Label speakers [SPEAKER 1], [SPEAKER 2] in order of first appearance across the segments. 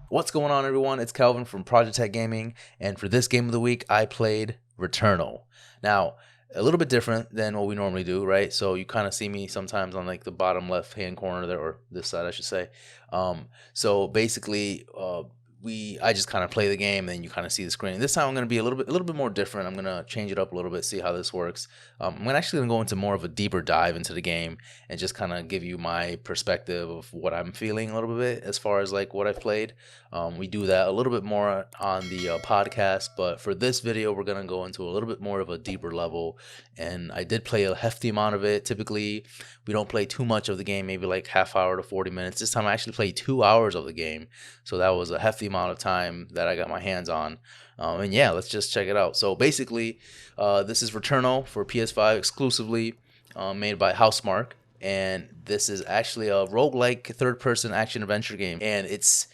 [SPEAKER 1] What's going on, everyone? It's Kelvin from Project Tech Gaming, and for this game of the week, I played Returnal. Now, a little bit different than what we normally do, right? So you kind of see me sometimes on like the bottom left-hand corner there, or this side, I should say. So basically, I just kind of play the game, and then you kind of see the screen. This time I'm going to be a little bit more different. I'm going to change it up a little bit, see how this works. I'm actually going to go into more of a deeper dive into the game and just kind of give you my perspective of what I'm feeling a little bit as far as like what I've played. We do that a little bit more on the podcast, but for this video, we're going to go into a little bit more of a deeper level. And I did play a hefty amount of it. Typically, we don't play too much of the game, maybe like half hour to 40 minutes. This time I actually played 2 hours of the game. So that was a hefty amount of time that I got my hands on. And yeah, let's just check it out. So basically, this is Returnal for PS5 exclusively, made by Housemarque. And this is actually a roguelike third-person action-adventure game. And it's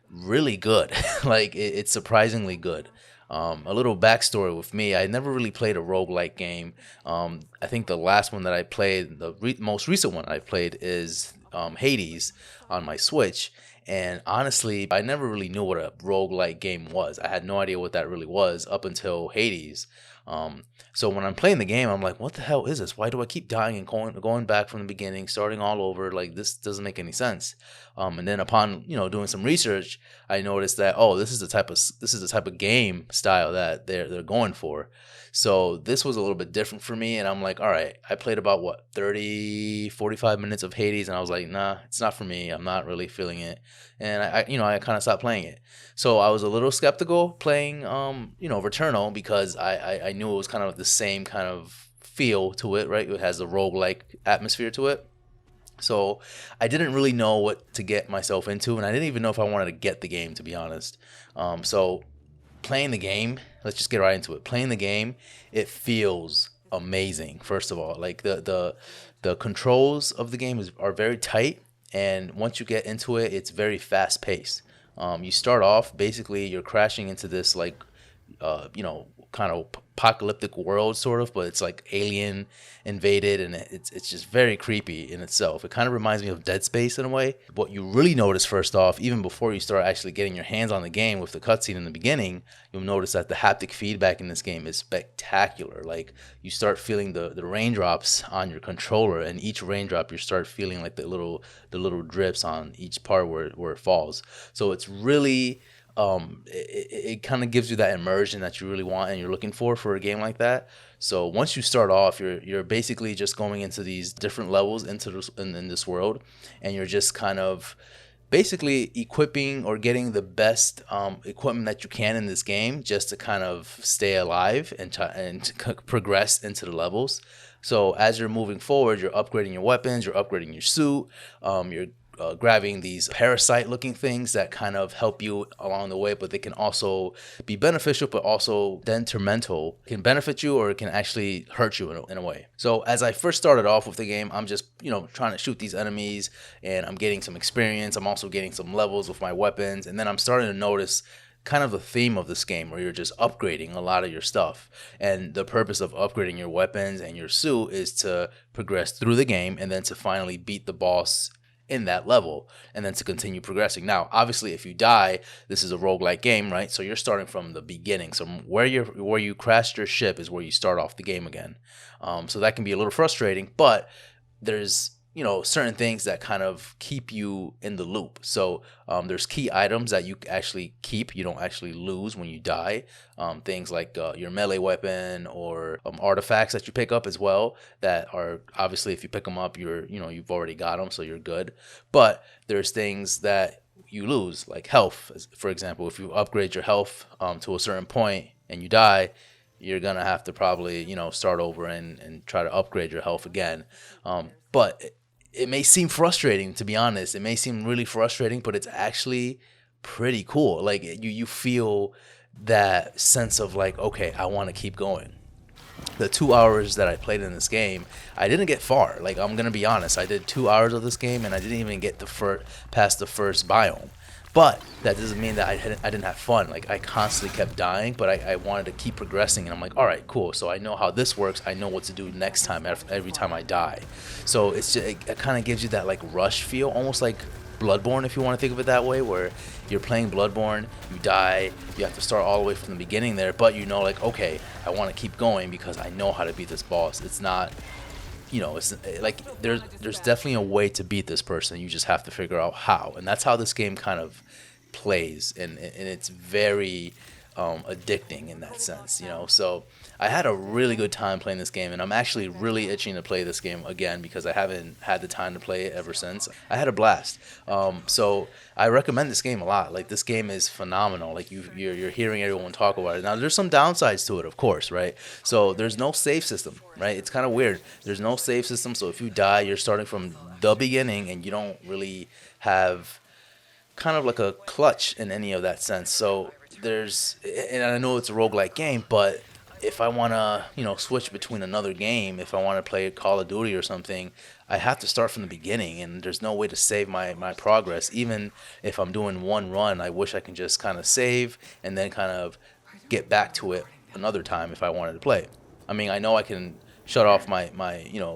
[SPEAKER 1] really good. It's surprisingly good. A little backstory with me, I never really played a roguelike game. I think the last one that I played, the most recent one I played is Hades on my Switch. And honestly, I never really knew what a roguelike game was. I had no idea what that really was up until Hades. So when I'm playing the game, I'm like, what the hell is this? Why do I keep dying and going back from the beginning, starting all over? Like, this doesn't make any sense. And then upon, doing some research, I noticed that, this is the type of game style that they're going for. So this was a little bit different for me, and I'm like, all right, I played about 45 minutes of Hades, and I was like, nah, it's not for me. I'm not really feeling it. And I kind of stopped playing it. So I was a little skeptical playing Returnal, because I knew it was kind of the same kind of feel to it, right? It has a roguelike atmosphere to it. So I didn't really know what to get myself into, and I didn't even know if I wanted to get the game, to be honest. So playing the game, let's just get right into it. Playing the game, it feels amazing. First of all, like the controls of the game are very tight, and once you get into it, it's very fast paced. You start off, basically you're crashing into this like kind of apocalyptic world, sort of, but it's like alien invaded, and it's just very creepy in itself. It kind of reminds me of Dead Space in a way. What you really notice first off, even before you start actually getting your hands on the game with the cutscene in the beginning, you'll notice that the haptic feedback in this game is spectacular. Like, you start feeling the raindrops on your controller, and each raindrop you start feeling like the little drips on each part where it falls. So it's really it kind of gives you that immersion that you really want and you're looking for a game like that. So once you start off, you're basically just going into these different levels in this world, and you're just kind of basically equipping or getting the best equipment that you can in this game, just to kind of stay alive and progress into the levels. So as you're moving forward, you're upgrading your weapons, you're upgrading your suit, you're grabbing these parasite-looking things that kind of help you along the way, but they can also be beneficial, but also detrimental. It can benefit you, or it can actually hurt you in a way. So as I first started off with the game, I'm just trying to shoot these enemies, and I'm getting some experience. I'm also getting some levels with my weapons, and then I'm starting to notice kind of the theme of this game, where you're just upgrading a lot of your stuff. And the purpose of upgrading your weapons and your suit is to progress through the game, and then to finally beat the boss in that level, and then to continue progressing. Now, obviously, if you die, this is a roguelike game, right? So you're starting from the beginning. So where you crashed your ship is where you start off the game again. So that can be a little frustrating, but there's certain things that kind of keep you in the loop. So there's key items that you actually keep. You don't actually lose when you die. Things like your melee weapon, or artifacts that you pick up as well, that are obviously, if you pick them up, you've already got them, so you're good. But there's things that you lose, like health. For example, if you upgrade your health to a certain point and you die, you're gonna have to probably start over and try to upgrade your health again. But it may seem frustrating, to be honest. It may seem really frustrating, but it's actually pretty cool. Like, you feel that sense of like, okay, I want to keep going. The 2 hours that I played in this game, I didn't get far. Like, I'm gonna be honest, I did 2 hours of this game, and I didn't even get past the first biome. But that doesn't mean that I didn't have fun. Like, I constantly kept dying, but I wanted to keep progressing. And I'm like, all right, cool. So I know how this works. I know what to do next time every time I die. So it's just, it kind of gives you that like rush feel, almost like Bloodborne, if you want to think of it that way, where you're playing Bloodborne, you die, you have to start all the way from the beginning there, but you know, like, okay, I want to keep going because I know how to beat this boss. It's not, it's like there's definitely a way to beat this person. You just have to figure out how, and that's how this game kind of plays, and it's very addicting in that sense, So I had a really good time playing this game, and I'm actually really itching to play this game again because I haven't had the time to play it ever since. I had a blast. So I recommend this game a lot. Like, this game is phenomenal. Like, you're hearing everyone talk about it. Now, there's some downsides to it, of course, right? So there's no save system, right? It's kind of weird. There's no save system, so if you die, you're starting from the beginning, and you don't really have kind of like a clutch in any of that sense. So and I know it's a roguelike game, but if I want to, switch between another game, if I want to play Call of Duty or something, I have to start from the beginning, and there's no way to save my progress. Even if I'm doing one run, I wish I can just kind of save and then kind of get back to it another time if I wanted to play. I mean, I know I can shut off my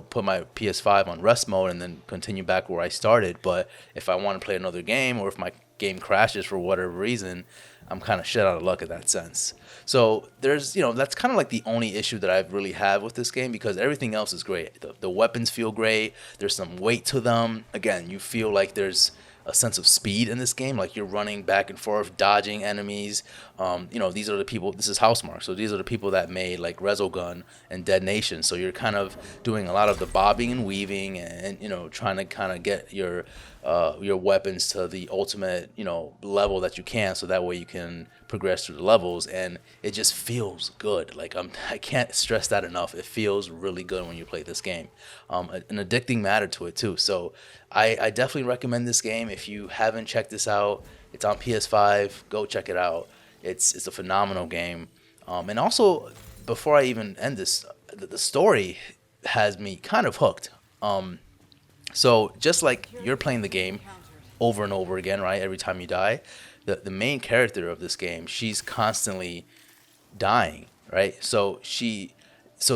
[SPEAKER 1] put my PS5 on rest mode and then continue back where I started, but if I want to play another game, or if my game crashes for whatever reason, I'm kind of shit out of luck in that sense. So there's, that's kind of like the only issue that I've really had with this game, because everything else is great. The weapons feel great. There's some weight to them. Again, you feel like there's a sense of speed in this game, like you're running back and forth, dodging enemies. These are the people, this is Housemarque, so these are the people that made like Resogun and Dead Nation. So you're kind of doing a lot of the bobbing and weaving, and trying to kind of get your weapons to the ultimate level that you can, so that way you can progress through the levels, and it just feels good. Like, I can't stress that enough. It feels really good when you play this game. An addicting matter to it too. So I definitely recommend this game. If you haven't checked this out, it's on PS5. Go check it out. It's a phenomenal game. And also, before I even end this, the story has me kind of hooked. So just like you're playing the game over and over again, right? Every time you die, the main character of this game, she's constantly dying, right? So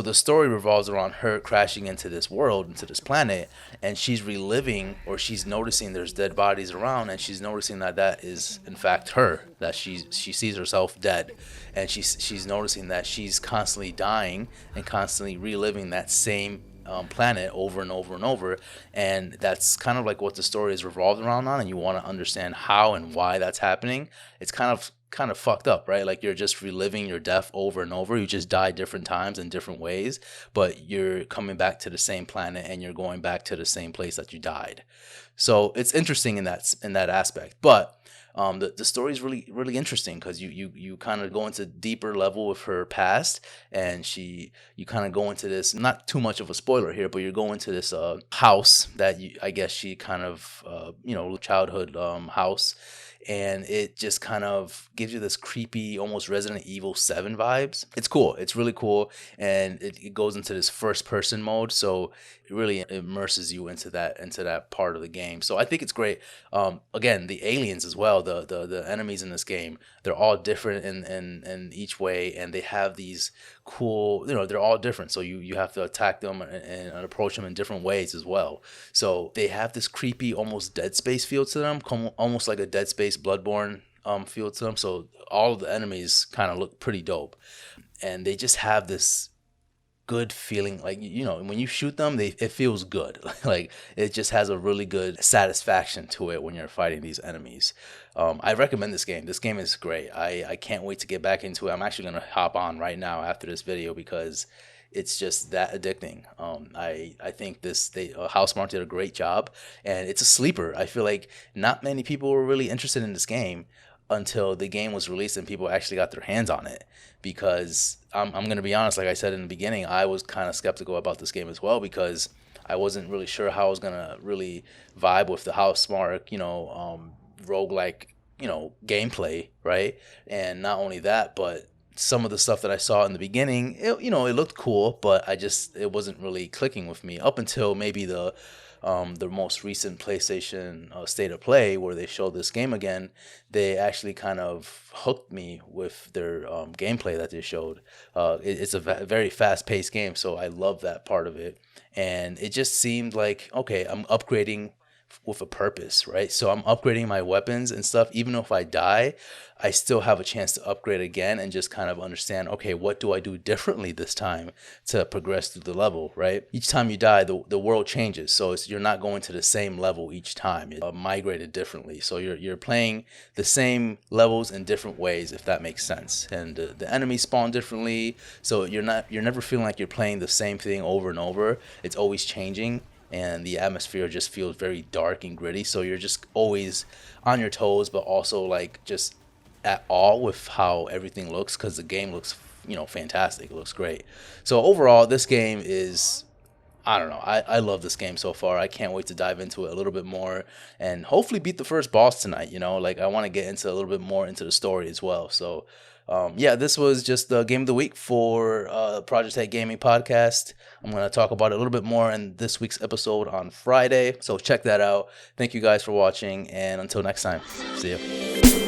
[SPEAKER 1] the story revolves around her crashing into this world, into this planet, and she's reliving, or she's noticing there's dead bodies around, and she's noticing that is in fact her, that she sees herself dead, and she's noticing that she's constantly dying and constantly reliving that same planet over and over and over, and that's kind of like what the story is revolved around on, and you want to understand how and why that's happening. It's kind of fucked up, right? Like, you're just reliving your death over and over. You just die different times in different ways, but you're coming back to the same planet, and you're going back to the same place that you died. So it's interesting in that aspect, but the story is really, really interesting, because you kind of go into deeper level with her past, and you kind of go into this, not too much of a spoiler here, but you're going to this house that I guess she kind of childhood house, and it just kind of gives you this creepy, almost Resident Evil 7 vibes. It's cool. It's really cool, and it goes into this first person mode, so it really immerses you into that part of the game. So I think it's great. Again, the aliens as well, the enemies in this game, they're all different in each way, and they have these cool, they're all different, so you have to attack them and approach them in different ways as well. So they have this creepy, almost Dead Space feel to them, almost like a Dead Space Bloodborne feel to them. So all of the enemies kind of look pretty dope, and they just have this good feeling, like, when you shoot them, it feels good. Like, it just has a really good satisfaction to it when you're fighting these enemies. I recommend this game. This game is great. I can't wait to get back into it. I'm actually going to hop on right now after this video, because it's just that addicting. I think Housemarque did a great job, and it's a sleeper. I feel like not many people were really interested in this game until the game was released and people actually got their hands on it, because I'm going to be honest, like I said in the beginning, I was kind of skeptical about this game as well, because I wasn't really sure how I was going to really vibe with the Housemarque, roguelike, gameplay, right? And not only that, but some of the stuff that I saw in the beginning, it looked cool, but it wasn't really clicking with me up until maybe the most recent PlayStation State of Play, where they showed this game again. They actually kind of hooked me with their gameplay that they showed. It's a very fast-paced game, so I love that part of it. And it just seemed like, okay, I'm upgrading with a purpose, right? So I'm upgrading my weapons and stuff. Even if I die, I still have a chance to upgrade again and just kind of understand, okay, what do I do differently this time to progress through the level, right? Each time you die, the world changes. So you're not going to the same level each time. It's migrated differently. So you're playing the same levels in different ways, if that makes sense. And the enemies spawn differently. So you're never feeling like you're playing the same thing over and over. It's always changing. And the atmosphere just feels very dark and gritty. So you're just always on your toes, but also like just at awe with how everything looks, because the game looks, fantastic. It looks great. So overall, this game is, I don't know. I love this game so far. I can't wait to dive into it a little bit more and hopefully beat the first boss tonight. Like I want to get into a little bit more into the story as well. So this was just the game of the week for Project Tech Gaming Podcast. I'm going to talk about it a little bit more in this week's episode on Friday. So check that out. Thank you guys for watching. And until next time, see you.